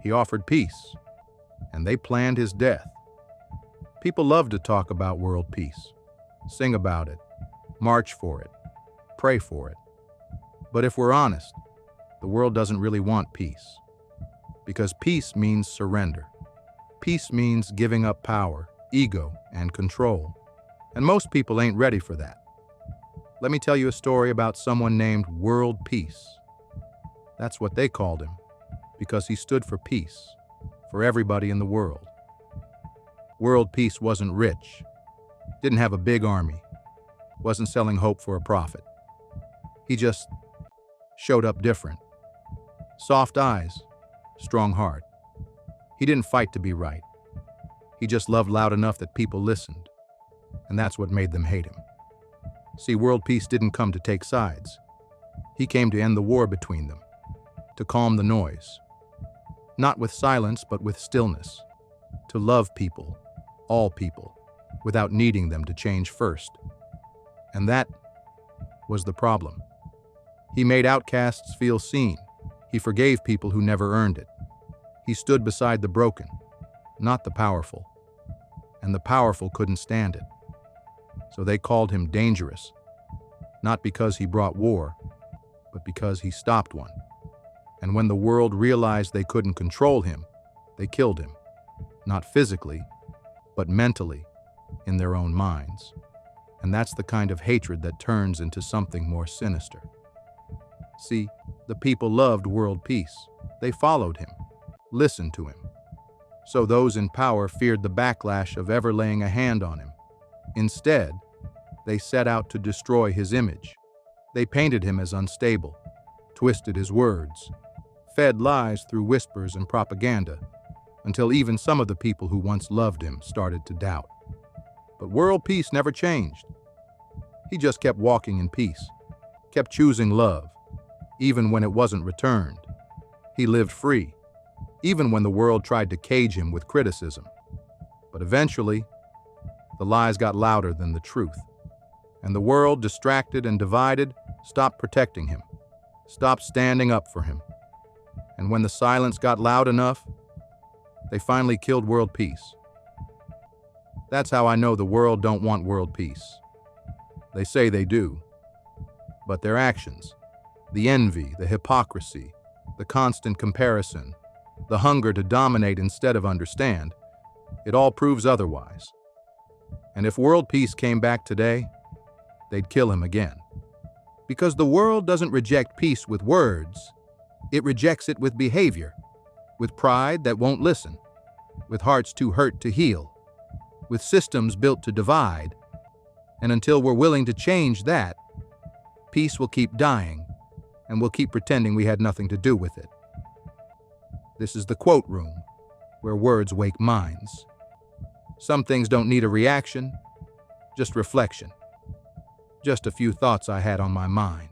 He offered peace, and they planned his death. People love to talk about world peace, sing about it, march for it, pray for it. But if we're honest, the world doesn't really want peace. Because peace means surrender. Peace means giving up power, ego, and control. And most people ain't ready for that. Let me tell you a story about someone named World Peace. That's what they called him, because he stood for peace, for everybody in the world. World Peace wasn't rich, didn't have a big army, wasn't selling hope for a profit. He just showed up different. Soft eyes, strong heart. He didn't fight to be right. He just loved loud enough that people listened, and that's what made them hate him. See, world peace didn't come to take sides. He came to end the war between them, to calm the noise. Not with silence, but with stillness. To love people, all people, without needing them to change first. And that was the problem. He made outcasts feel seen. He forgave people who never earned it. He stood beside the broken, not the powerful. And the powerful couldn't stand it. So they called him dangerous, not because he brought war, but because he stopped one. And when the world realized they couldn't control him, they killed him, not physically, but mentally, in their own minds. And that's the kind of hatred that turns into something more sinister. See, the people loved world peace. They followed him, listened to him. So those in power feared the backlash of ever laying a hand on him. Instead, they set out to destroy his image. They painted him as unstable, twisted his words, fed lies through whispers and propaganda, until even some of the people who once loved him started to doubt. But world peace never changed. He just kept walking in peace, kept choosing love, even when it wasn't returned. He lived free, even when the world tried to cage him with criticism. But eventually, the lies got louder than the truth. And the world, distracted and divided, stopped protecting him, stopped standing up for him. And when the silence got loud enough, they finally killed world peace. That's how I know the world don't want world peace. They say they do, but their actions, the envy, the hypocrisy, the constant comparison, the hunger to dominate instead of understand, it all proves otherwise. And if world peace came back today, they'd kill him again. Because the world doesn't reject peace with words, it rejects it with behavior, with pride that won't listen, with hearts too hurt to heal, with systems built to divide. And until we're willing to change that, peace will keep dying, and we'll keep pretending we had nothing to do with it. This is the quote room, where words wake minds. Some things don't need a reaction, just reflection. Just a few thoughts I had on my mind.